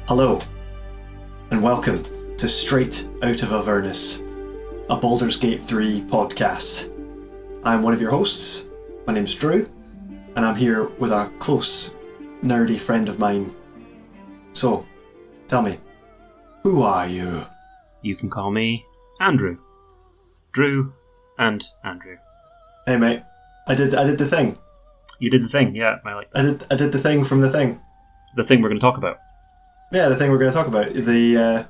Hello, and welcome to Straight Out of Avernus, a Baldur's Gate 3 podcast. I'm one of your hosts, my name's Drew, and I'm here with a close, nerdy friend of mine. So, tell me, who are you? You can call me Andrew. Drew and Andrew. Hey mate, I did the thing. You did the thing, yeah, I like that. I did the thing from the thing. The thing we're going to talk about. Yeah, the thing we're going to talk about. The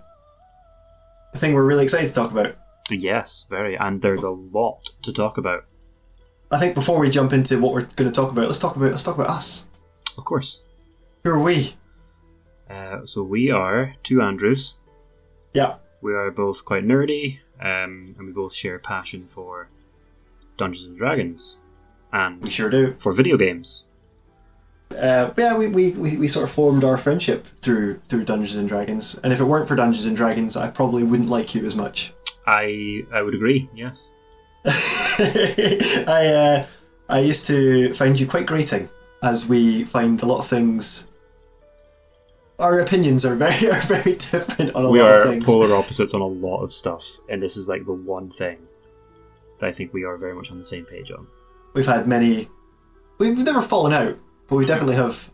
thing we're really excited to talk about. Yes, very, and there's a lot to talk about. I think before we jump into what we're going to talk about, let's talk about us. Of course. Who are we? So we are two Andrews. Yeah. We are both quite nerdy, and we both share a passion for Dungeons and Dragons. And we sure do. For video games. We sort of formed our friendship through Dungeons and Dragons, and if it weren't for Dungeons and Dragons, I probably wouldn't like you as much. I would agree. Yes. I used to find you quite grating, as we find a lot of things. Our opinions are very different on a lot of things. We are polar opposites on a lot of stuff, and this is like the one thing that I think we are very much on the same page on. We've had many. We've never fallen out. But we definitely have.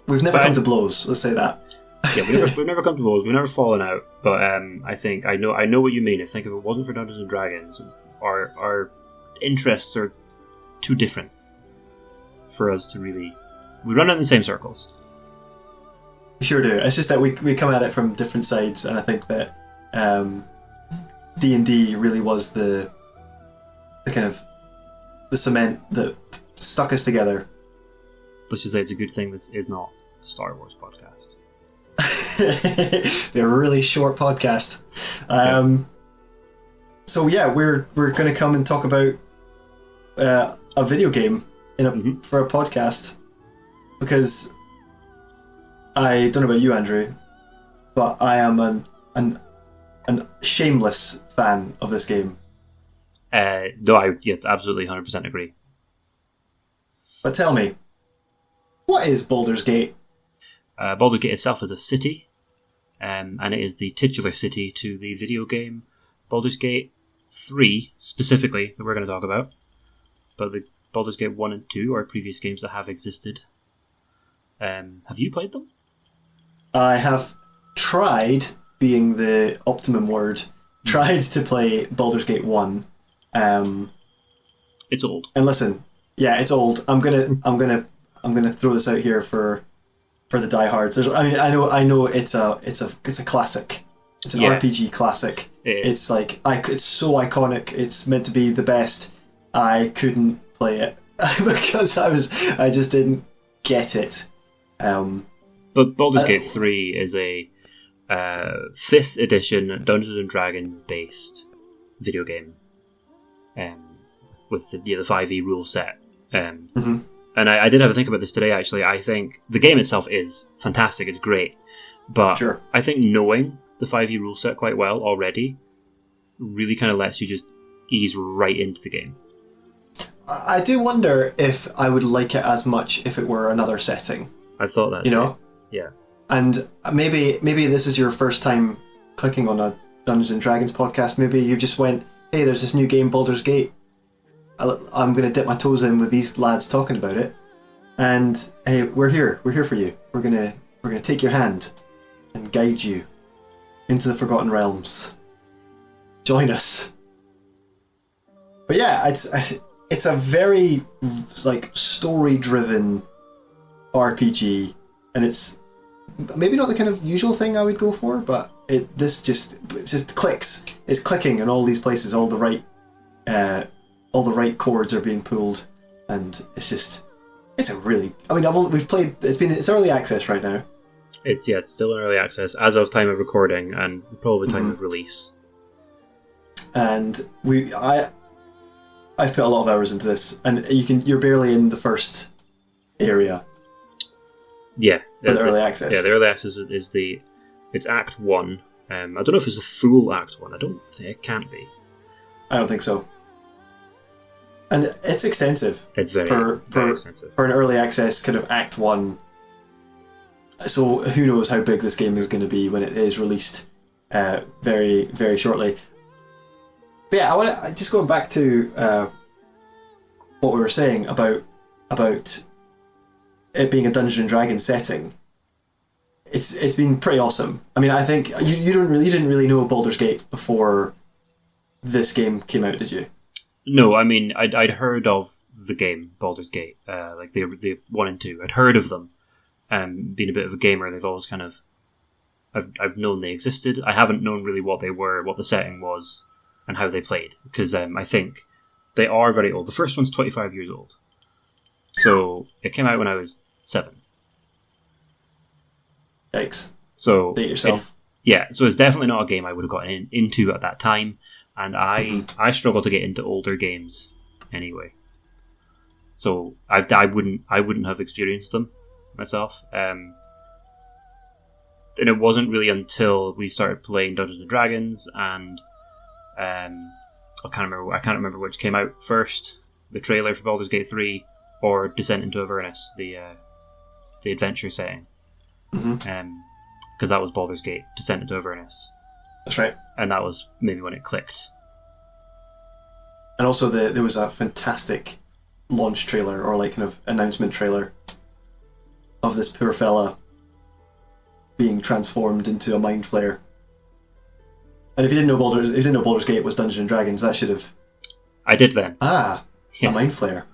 We've never come to blows. Let's say that. Yeah, we've never come to blows. We've never fallen out. But I think I know what you mean. I think if it wasn't for Dungeons and Dragons, our interests are too different for us to really. We run in the same circles. We sure do. It's just that we come at it from different sides, and I think that D&D really was the kind of the cement that stuck us together. Let's just say it's a good thing this is not a Star Wars podcast. They're a really short podcast. So yeah, we're going to come and talk about a video game for a podcast, because I don't know about you, Andrew, but I am an shameless fan of this game. No, I absolutely 100% agree. But tell me, what is Baldur's Gate? Baldur Gate itself is a city, and it is the titular city to the video game Baldur's Gate 3, specifically, that we're going to talk about. But the Baldur's Gate 1 and 2 are previous games that have existed. Have you played them? I have tried, being the optimum word, tried to play Baldur's Gate 1. It's old. And listen, yeah, it's old. I'm gonna throw this out here for the diehards. I know it's a classic. It's an RPG classic. It's like it's so iconic. It's meant to be the best. I couldn't play it because I just didn't get it. But Baldur's Gate 3 is a 5th edition Dungeons and Dragons based video game, with the 5e rule set. And I did have a think about this today, actually. I think the game itself is fantastic, it's great, but sure. I think knowing the 5e rule set quite well already really kind of lets you just ease right into the game. I do wonder if I would like it as much if it were another setting. I've thought that. You know? Yeah. And maybe this is your first time clicking on a Dungeons and Dragons podcast. Maybe you just went, hey, there's this new game, Baldur's Gate. I'm going to dip my toes in with these lads talking about it, and hey, we're here for you. We're gonna take your hand and guide you into the Forgotten Realms. Join us. But yeah, it's a very like story-driven RPG, and it's maybe not the kind of usual thing I would go for, but it just clicks. It's clicking in all these places, all the right chords are being pulled, and it's a really. I mean, it's early access right now. It's still in early access as of time of recording, and probably time of release. And I've put a lot of hours into this, and you're barely in the first area. Yeah, the early access. Yeah, the early access it's Act 1. I don't know if it's the full Act 1. I don't think it can't be. I don't think so. And it's extensive. It's very extensive. For an early access kind of Act 1. So who knows how big this game is going to be when it is released very, very shortly. But yeah, I want to just going back to what we were saying about it being a Dungeons and Dragons setting. It's been pretty awesome. I mean, I think you didn't really know Baldur's Gate before this game came out, did you? No, I mean, I'd heard of the game Baldur's Gate, like the 1 and 2. I'd heard of them. Being a bit of a gamer, they've always kind of I've known they existed. I haven't known really what they were, what the setting was, and how they played, because I think they are very old. The first one's 25 years old, so it came out when I was 7. Yikes! So date yourself. So it's definitely not a game I would have gotten into at that time, and I struggle to get into older games anyway. So I wouldn't have experienced them myself. And it wasn't really until we started playing Dungeons and Dragons, and I can't remember which came out first, the trailer for Baldur's Gate 3 or Descent into Avernus, the adventure setting. Because that was Baldur's Gate, Descent into Avernus. That's right. And that was maybe when it clicked. And also there was a fantastic launch trailer, or like kind of announcement trailer, of this poor fella being transformed into a mind flayer. And if you didn't know Baldur's Gate was Dungeons and Dragons, that should have. I did then. Yes. A mind flayer.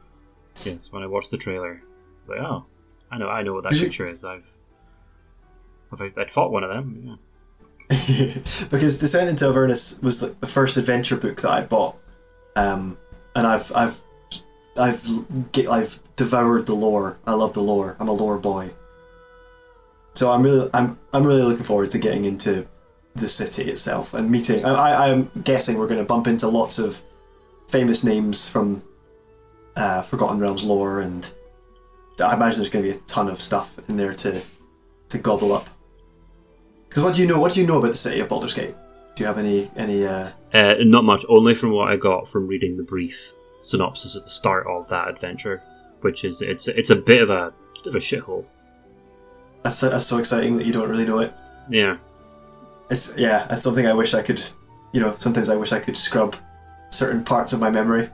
Yes, when I watched the trailer, I was like, oh, I know what that creature is. I'd fought one of them. Yeah. Because Descent into Avernus was like the first adventure book that I bought, and I've devoured the lore. I love the lore. I'm a lore boy. So I'm really looking forward to getting into the city itself and meeting. I'm guessing we're going to bump into lots of famous names from Forgotten Realms lore, and I imagine there's going to be a ton of stuff in there to gobble up. Because what do you know about the city of Baldur's Gate? Do you have any? Not much. Only from what I got from reading the brief synopsis at the start of that adventure, which is it's a bit of a shithole. That's so exciting that you don't really know it. Yeah. It's something I wish I could. Sometimes I wish I could scrub certain parts of my memory.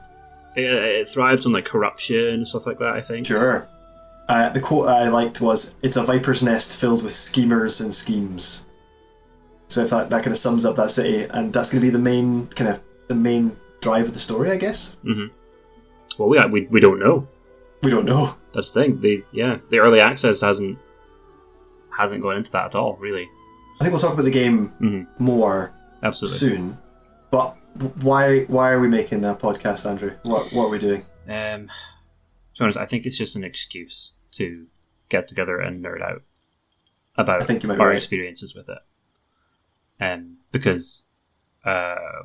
It thrives on like corruption and stuff like that, I think. Sure. The quote I liked was, "It's a viper's nest filled with schemers and schemes." So if that kind of sums up that city, and that's going to be the main drive of the story, I guess. Mm-hmm. Well, we don't know. We don't know. That's the thing. The early access hasn't gone into that at all, really. I think we'll talk about the game more absolutely soon. But why are we making that podcast, Andrew? What are we doing? To be honest, I think it's just an excuse to get together and nerd out about our experiences with it. Because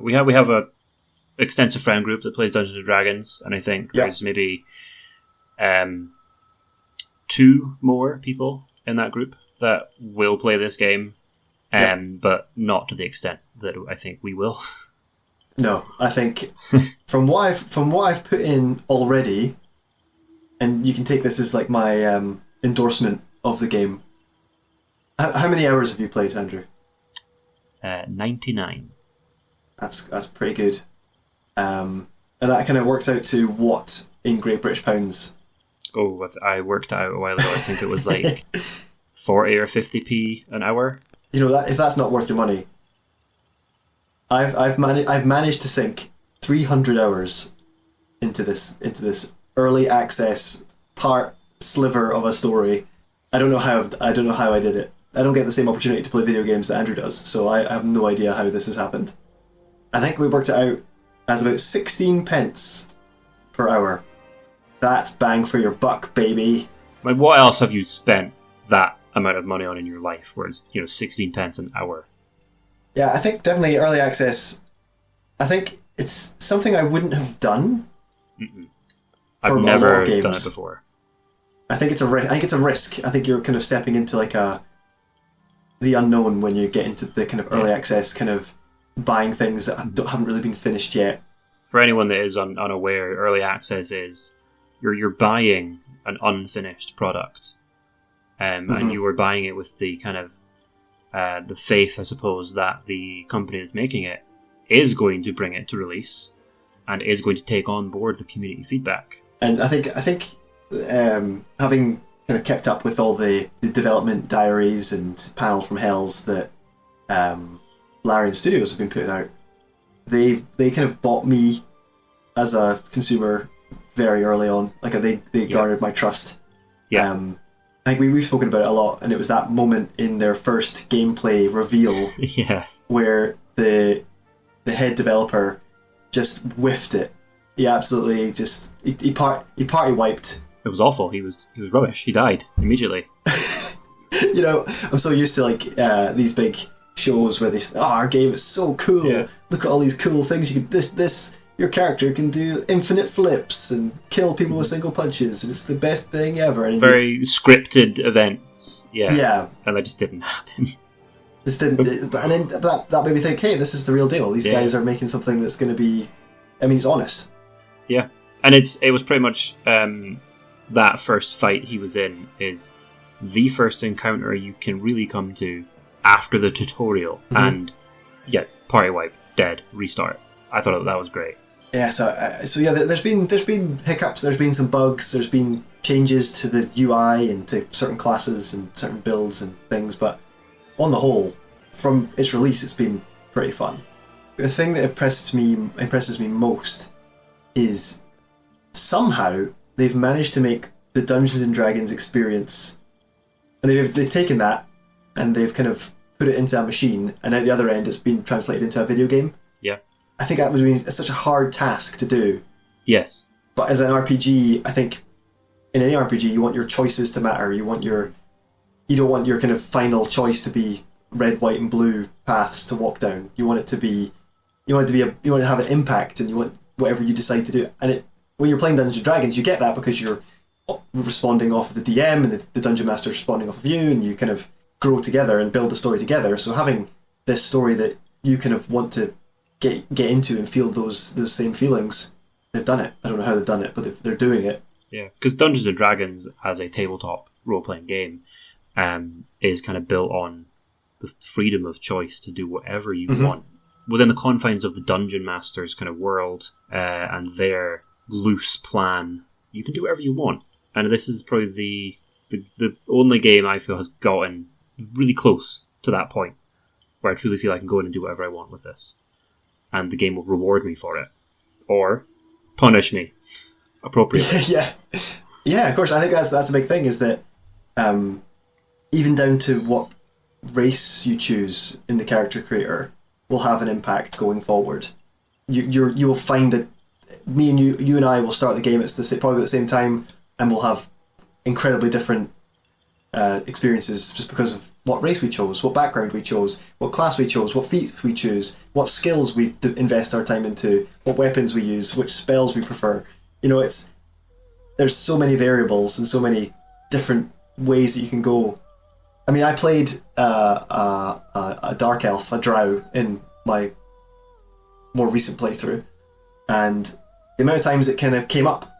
we have a extensive friend group that plays Dungeons and Dragons, and I think there's maybe 2 more people in that group that will play this game, but not to the extent that I think we will. No, I think from what I've put in already, and you can take this as like my endorsement of the game. How many hours have you played, Andrew? 99. That's pretty good. And that kind of works out to what in Great British pounds? Oh, I worked it out a while ago. I think it was like 40 or 50p an hour. If that's not worth your money, I've managed to sink 300 hours into this early access sliver of a story. I don't know how I did it. I don't get the same opportunity to play video games that Andrew does, so I have no idea how this has happened. I think we worked it out as about 16 pence per hour. That's bang for your buck, baby. Like, what else have you spent that amount of money on in your life, where it's 16 pence an hour? Yeah, I think definitely early access. I think it's something I wouldn't have done. I've never done it before. I think it's a risk. I think you're kind of stepping into like the unknown when you get into the kind of early access, kind of buying things that haven't really been finished yet. For anyone that is unaware, early access is you're buying an unfinished product and you were buying it with the kind of the faith, I suppose, that the company that's making it is going to bring it to release and is going to take on board the community feedback. And I think having kind of kept up with all the development diaries and panel from hells that Larian Studios have been putting out, they kind of bought me as a consumer very early on. Like they garnered my trust. Yeah. I think we've spoken about it a lot, and it was that moment in their first gameplay reveal where the head developer just whiffed it. He absolutely just he party wiped. It was awful. He was rubbish. He died immediately. You know, I'm so used to like these big shows where they say, "Oh, our game is so cool. Yeah. Look at all these cool things. You can this your character can do infinite flips and kill people with single punches, and it's the best thing ever." And very scripted events. Yeah. And that just didn't happen. This didn't, and then that made me think, hey, this is the real deal. These guys are making something that's going to be, I mean, it's honest. Yeah, and it was pretty much that first fight he was in is the first encounter you can really come to after the tutorial, and party wipe, dead, restart. I thought that was great. Yeah, so yeah, there's been hiccups, there's been some bugs, there's been changes to the UI and to certain classes and certain builds and things, but on the whole, from its release, it's been pretty fun. The thing that impresses me most is somehow they've managed to make the Dungeons and Dragons experience, and they've taken that and they've kind of put it into a machine, and at the other end, it's been translated into a video game. Yeah, I think that was such a hard task to do. Yes, but as an RPG, I think in any RPG, you want your choices to matter. You don't want your kind of final choice to be red, white, and blue paths to walk down. You want it to have an impact, and you want whatever you decide to do. And when you're playing Dungeons and Dragons, you get that because you're responding off of the DM, and the Dungeon Master is responding off of you, and you kind of grow together and build a story together. So having this story that you kind of want to get into and feel those same feelings, they've done it. I don't know how they've done it, but they're doing it. Yeah, because Dungeons and Dragons as a tabletop role-playing game is kind of built on the freedom of choice to do whatever you want within the confines of the Dungeon Master's kind of world and their loose plan. You can do whatever you want, and this is probably the only game I feel has gotten really close to that point where I truly feel I can go in and do whatever I want with this, and the game will reward me for it or punish me appropriately. Yeah. Of course, I think that's a big thing. Is that even down to what race you choose in the character creator will have an impact going forward. You'll find that me and you and I will start the game probably at the same time, and we'll have incredibly different experiences just because of what race we chose, what background we chose, what class we chose, what feats we choose, what skills we invest our time into, what weapons we use, which spells we prefer. You know, there's so many variables and so many different ways that you can go. I mean, I played a dark elf, a drow, in my more recent playthrough, and the amount of times it kind of came up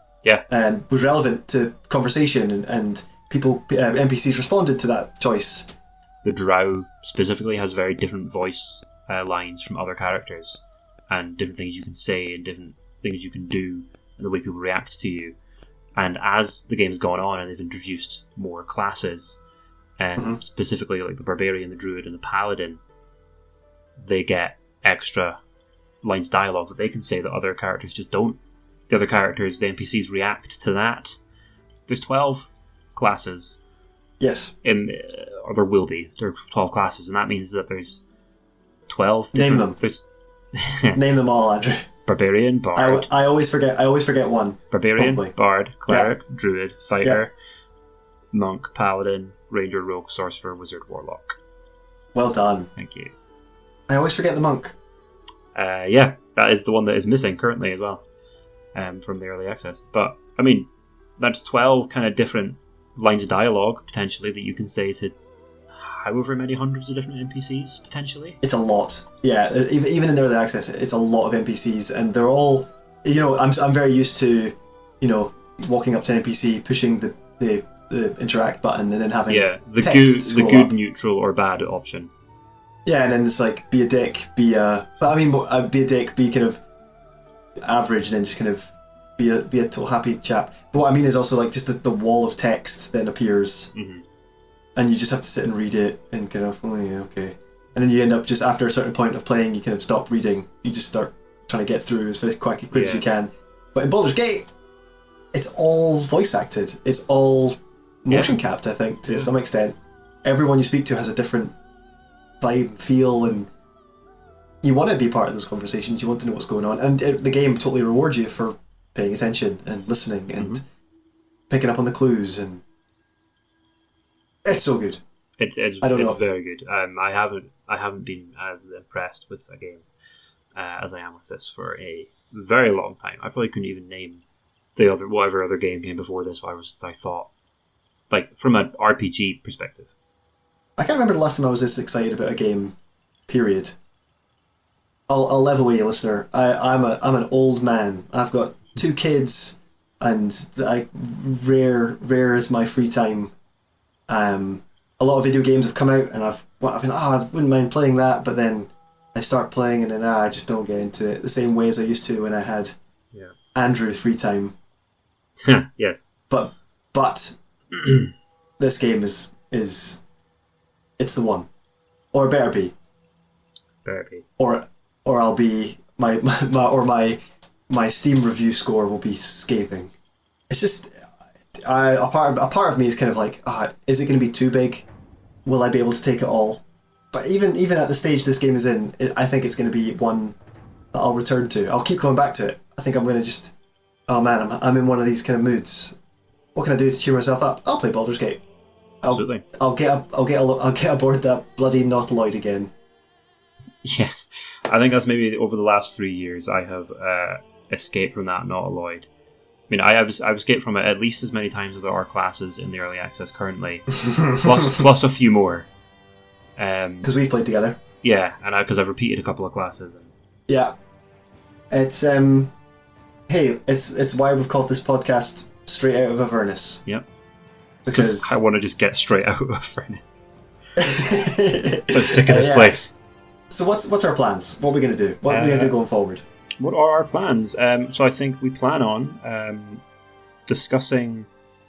and was relevant to conversation, and people, NPCs responded to that choice. The drow specifically has very different voice lines from other characters, and different things you can say and different things you can do, and the way people react to you. And as the game's gone on and they've introduced more classes, and specifically like the barbarian, the druid, and the paladin, they get extra lines of dialogue that they can say that other characters just don't. The other characters, the NPCs, react to that. There's 12 classes. Yes. Or there will be. There are 12 classes, and that means that there's 12. Name them. Name them all, Andrew. Barbarian, bard. I always forget one. Barbarian, probably. Bard, cleric, druid, fighter, monk, paladin, ranger, rogue, sorcerer, wizard, warlock. Well done. Thank you. I always forget the monk. That is the one that is missing currently as well, from the early access. But I mean, that's 12 kind of different lines of dialogue potentially that you can say to however many hundreds of different NPCs potentially. It's a lot. Yeah, even in the early access, it's a lot of NPCs, and they're all. You know, I'm very used to, walking up to an NPC, pushing the the interact button, and then having the text scroll good, up. neutral, or bad option. Yeah, and then it's like be a dick, be a dick, be kind of average, and then just kind of be a total happy chap. But what I mean is also like just the wall of text then appears, and you just have to sit and read it and kind of okay, and then you end up just after a certain point of playing, you kind of stop reading. You just start trying to get through as quick as you can. But in Baldur's Gate, it's all voice acted. It's all motion capped. I think to some extent, everyone you speak to has a different vibe and feel, and you want to be part of those conversations. You want to know what's going on, and the game totally rewards you for paying attention and listening and picking up on the clues, and it's so good. It's very good. I haven't been as impressed with a game as I am with this for a very long time. I probably couldn't even name whatever other game came before this. I thought, like, from an RPG perspective. I can't remember the last time I was this excited about a game. Period. I'll level with you, listener. I'm an old man. I've got 2 kids, and rare is my free time. A lot of video games have come out, and I've been I wouldn't mind playing that, but then I start playing, and then I just don't get into it the same way as I used to when I had Andrew free time. Yes. But this game is it's the one, or it better be. Or I'll be my Steam review score will be scathing. It's just a part of me is kind of like, is it going to be too big? Will I be able to take it all? But even at the stage this game is in, I think it's going to be one that I'll return to. I'll keep coming back to it. I think I'm going to just, I'm in one of these kind of moods. What can I do to cheer myself up? I'll play Baldur's Gate. Absolutely. I'll get aboard that bloody Nautiloid again. Yes, I think that's maybe over the last 3 years I have escaped from that Nautiloid. I mean, I've escaped from it at least as many times as there are classes in the early access currently, plus a few more. Because we've played together. Yeah, and because I've repeated a couple of classes. Yeah, it's hey, it's why we've called this podcast Straight Out of Avernus. Yep. Because I want to just get straight out of Avernus. I'm sick of this place. So what's our plans? What are we going to do? What are we going to do going forward? What are our plans? So I think we plan on discussing...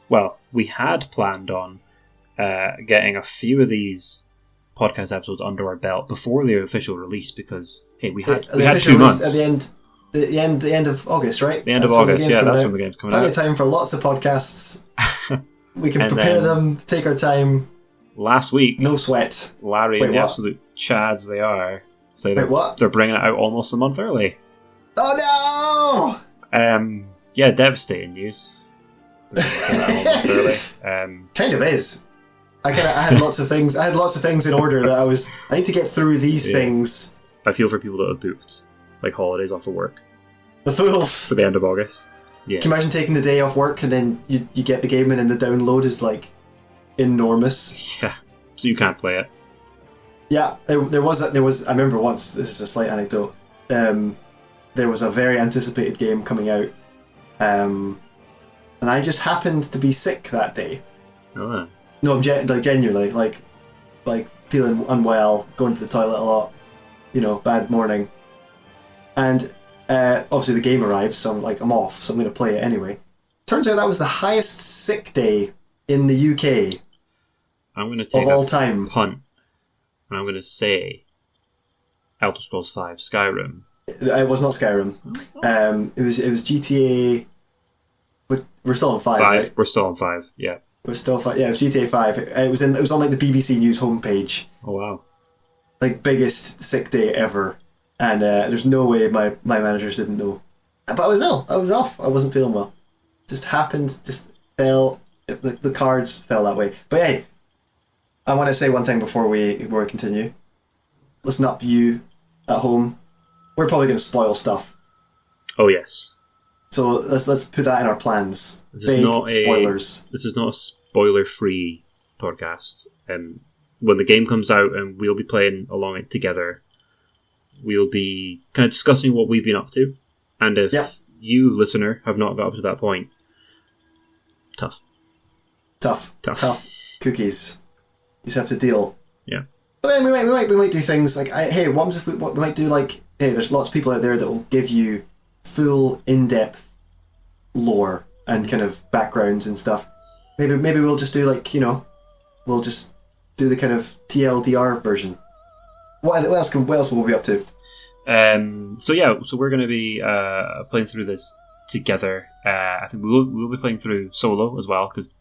Well, we had planned on getting a few of these podcast episodes under our belt before the official release, because hey, we had 2 months at the end of August, right? The end of August, yeah, that's when the game's coming out. Plenty of time for lots of podcasts. We can prepare them, take our time. Last week, no sweat. Larry and the absolute chads they are, say they're bringing it out almost a month early. Oh no! Yeah, devastating news. Kind of is. I had lots of things. I had lots of things in order that I need to get through these things. I feel for people that have booked like holidays off of work. The fools for the end of August. Yeah. Can you imagine taking the day off work and then you get the game in and the download is like enormous? Yeah, so you can't play it. Yeah, there was. I remember once. This is a slight anecdote. There was a very anticipated game coming out, and I just happened to be sick that day. Oh. No, I'm genuinely like feeling unwell, going to the toilet a lot. Bad morning, and obviously the game arrives, so I'm off, so I'm going to play it anyway. Turns out that was the highest sick day in the UK. I'm going to take of all time. Punt, and I'm going to say Elder Scrolls V Skyrim. It was not Skyrim. It was GTA. We're still on 5, right? We're still on 5. Yeah. We're still 5. Yeah, it was GTA 5. It was on like the BBC News homepage. Oh wow! Like biggest sick day ever, and there's no way my managers didn't know. But I was ill. I was off. I wasn't feeling well. Just happened. Just fell. The cards fell that way. But hey, I want to say one thing before we continue. Listen up, you at home. We're probably going to spoil stuff. Oh yes. So let's put that in our plans. Big spoilers. This is not a spoiler-free podcast. When the game comes out and we'll be playing along it together, we'll be kind of discussing what we've been up to. And if you, listener, have not got up to that point, tough. tough cookies. You just have to deal. Yeah. But then we might do things like, hey, what happens if we might do like, hey, there's lots of people out there that will give you full in-depth lore and kind of backgrounds and stuff. Maybe we'll just do like, we'll just do the kind of TLDR version. What else will we be up to? So we're going to be playing through this together. I think we'll be playing through solo as well, because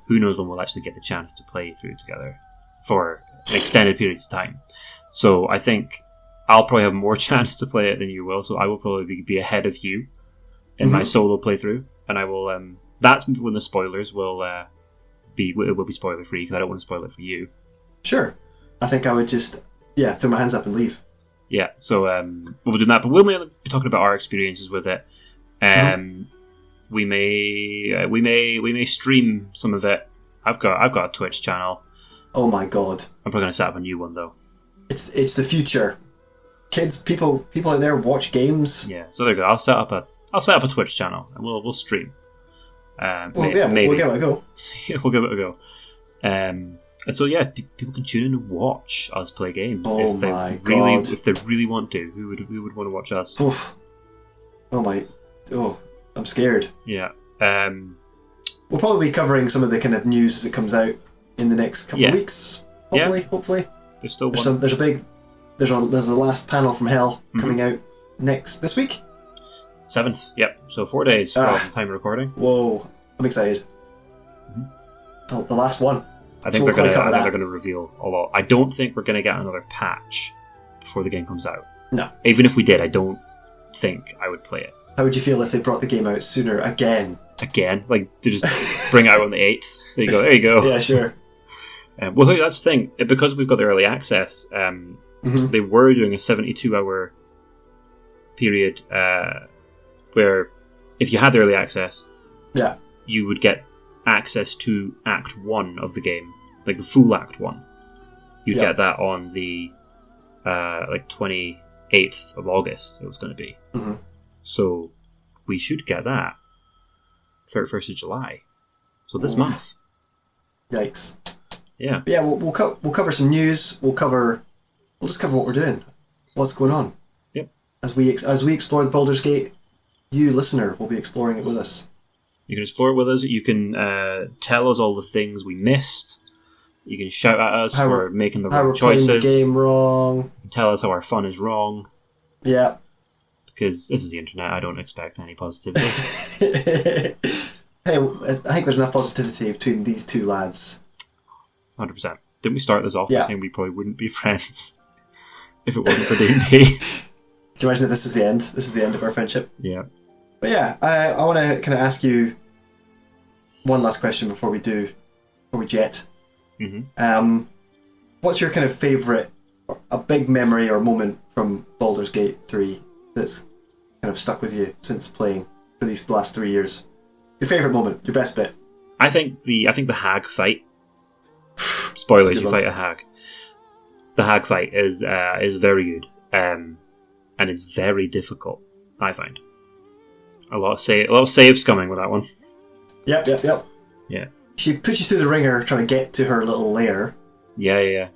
who knows when we'll actually get the chance to play through together for an extended periods of time. So I think I'll probably have more chance to play it than you will, so I will probably be ahead of you in my solo playthrough, and I will. That's when the spoilers will be spoiler free, because I don't want to spoil it for you. Sure, I think I would just throw my hands up and leave. Yeah, so we'll do that, but we'll be talking about our experiences with it. We may stream some of it. I've got a Twitch channel. Oh my god! I'm probably going to set up a new one though. It's the future. Kids, people out there watch games. Yeah, so there you go. I'll set up a Twitch channel and we'll stream. Maybe. We'll give it a go. We'll give it a go. And so people can tune in and watch us play games. Oh my god! If they really want to, who would want to watch us? Oof. I'm scared. Yeah. We'll probably be covering some of the kind of news as it comes out in the next couple of weeks. Hopefully. There's still one. There's the last panel from Hell coming out this week. 7th. Yep. So 4 days from time of recording. Whoa! I'm excited. The last one. I think they're going to reveal a lot. I don't think we're going to get another patch before the game comes out. No. Even if we did, I don't think I would play it. How would you feel if they brought the game out sooner again? Again? Like, to just bring it out on the 8th? There you go. Yeah, sure. Well, that's the thing. Because we've got the early access, they were doing a 72-hour period where if you had the early access, you would get access to Act 1 of the game, like the full Act 1. You'd get that on the 28th of August it was going to be. So we should get that 31st of July. So this month. Yikes. Yeah. Yeah, we'll cover some news. We'll just cover what we're doing, what's going on. Yep. As we explore the Baldur's Gate, you listener will be exploring it with us. You can explore it with us. You can tell us all the things we missed. You can shout at us for making the wrong choices. How we're playing the game wrong. Tell us how our fun is wrong. Yeah. Because this is the internet, I don't expect any positivity. Hey, I think there's enough positivity between these two lads. 100%. Didn't we start this off by saying we probably wouldn't be friends if it wasn't for D&D? Can you imagine if this is the end? This is the end of our friendship? Yeah. But yeah, I want to kind of ask you one last question before we jet. What's your kind of favourite, a big memory or moment from Baldur's Gate 3 that's kind of stuck with you since playing for these last 3 years? Your favourite moment, your best bit? I think the hag fight. Spoilers, you fight a hag. The hag fight is very good, and it's very difficult, I find. A lot of saves coming with that one. Yep. Yeah. She puts you through the ringer trying to get to her little lair. Yeah.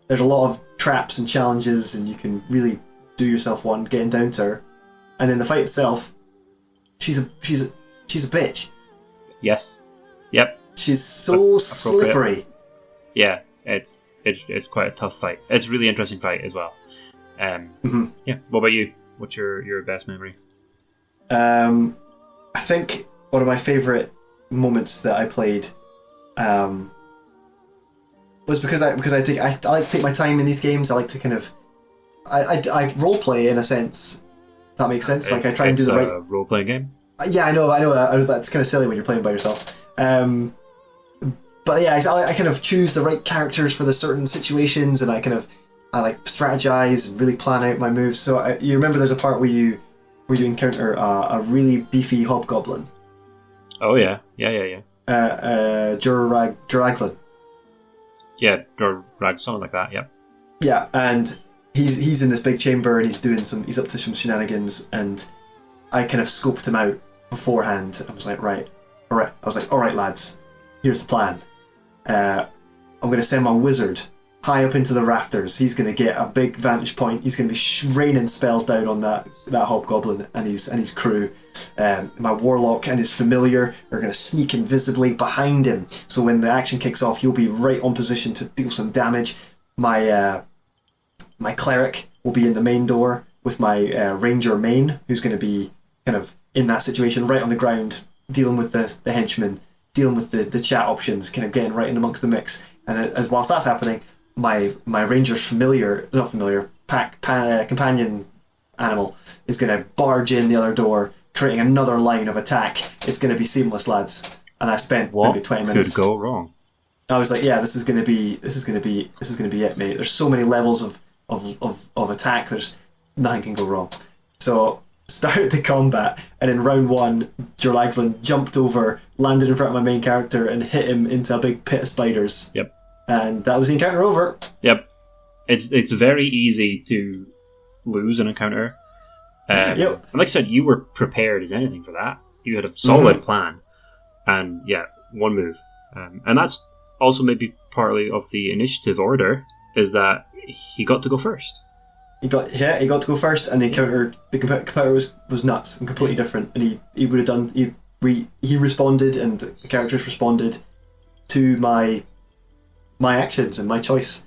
There's a lot of traps and challenges, and you can really do yourself one getting down to her. And then the fight itself, she's a bitch. Yes. Yep. She's so slippery. Yeah, it's quite a tough fight. It's a really interesting fight as well. Yeah. What about you? What's your best memory? I think one of my favourite moments that I played was because I like to take my time in these games. I like to kind of I role play in a sense. If that makes sense. Like I try and do the right role playing game. Yeah, I know. That's kind of silly when you're playing by yourself. But yeah, I kind of choose the right characters for the certain situations, and I like strategize and really plan out my moves. So you remember there's a part where you encounter a really beefy hobgoblin. Oh yeah. Juragzlan. Yeah, Jurag, something like that. Yeah. Yeah, and he's in this big chamber and he's up to some shenanigans, and I kind of scoped him out beforehand. I was like, all right, lads, here's the plan. I'm going to send my wizard high up into the rafters. He's going to get a big vantage point. He's going to be raining spells down on that hobgoblin and his crew. My warlock and his familiar are going to sneak invisibly behind him. So when the action kicks off, he'll be right on position to deal some damage. My cleric will be in the main door with my ranger main, who's going to be kind of in that situation, right on the ground, dealing with the henchmen, dealing with the chat options, kind of getting right in amongst the mix. And as whilst that's happening, my ranger's companion animal is going to barge in the other door, creating another line of attack. It's going to be seamless, lads. And I spent maybe 20 minutes. What could go wrong? I was like, yeah, this is going to be it, mate. There's so many levels of attack. There's nothing can go wrong. So started the combat, and in round 1, Jorlagslin jumped over, landed in front of my main character, and hit him into a big pit of spiders. Yep. And that was the encounter over. Yep. It's very easy to lose an encounter. Yep. And like I said, you were prepared as anything for that. You had a solid plan. And yeah, one move. And that's also maybe partly of the initiative order, is that he got to go first. He got to go first, and the competitor was nuts and completely different. And he would have done. He responded, and the characters responded to my actions and my choice.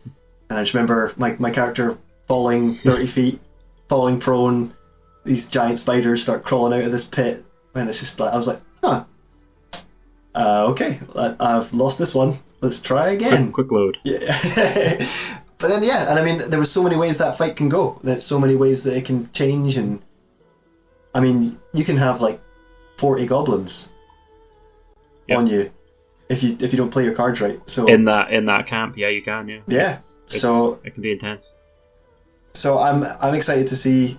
And I just remember my character falling 30 feet, falling prone. These giant spiders start crawling out of this pit, and it's just like I was like, huh. Okay, I've lost this one. Let's try again. Quick load. Yeah. But then, yeah, and I mean, there were so many ways that fight can go. There's so many ways that it can change, and I mean, you can have like 40 goblins on you if you don't play your cards right. So in that camp, yeah, you can, yeah. Yeah. So it can be intense. So I'm excited to see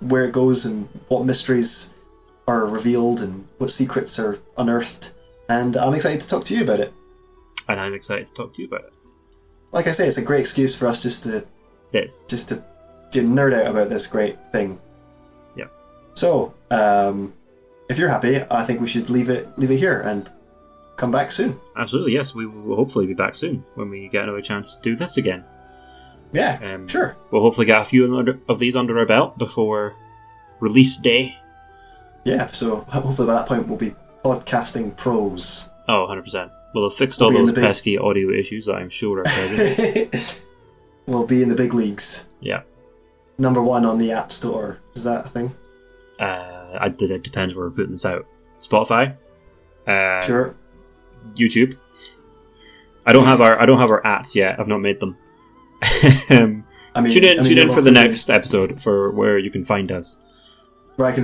where it goes and what mysteries are revealed and what secrets are unearthed, and I'm excited to talk to you about it. And I'm excited to talk to you about it. Like I say, it's a great excuse for us just to nerd out about this great thing. Yeah. So, if you're happy, I think we should leave it here and come back soon. Absolutely, yes. We will hopefully be back soon when we get another chance to do this again. Yeah, sure. We'll hopefully get a few of these under our belt before release day. Yeah, so hopefully by that point we'll be podcasting pros. Oh, 100%. We'll have fixed all those pesky audio issues that I'm sure are present. We'll be in the big leagues. Yeah. Number 1 on the App Store. Is that a thing? It depends where we're putting this out. Spotify. Sure. YouTube. I don't have our ats yet. I've not made them. Tune in for the next episode for where you can find us. Where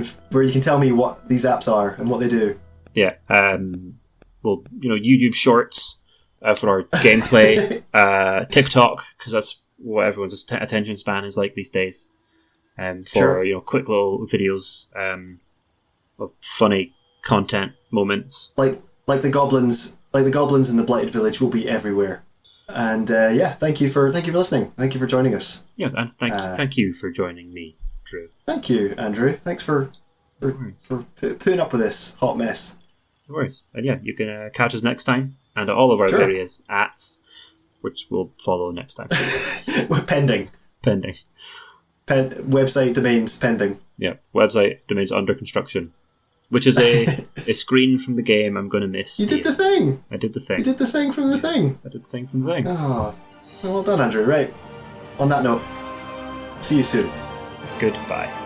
you can tell me what these apps are and what they do. Yeah. Well, YouTube Shorts for our gameplay, TikTok, because that's what everyone's attention span is like these days, for quick little videos of funny content moments. Like the goblins in the Blighted Village will be everywhere. And thank you for listening. Thank you for joining us. Yeah, and thank you for joining me, Drew. Thank you, Andrew. Thanks for putting up with this hot mess. No worries. And yeah, you can catch us next time, and all of our various ats, which will follow next time. We're pending. Website domains pending. Yeah, website domains under construction, which is a screen from the game I'm going to miss. You did the thing! I did the thing. You did the thing from the thing! I did the thing from the thing. Oh, well done, Andrew. Right. On that note, see you soon. Goodbye.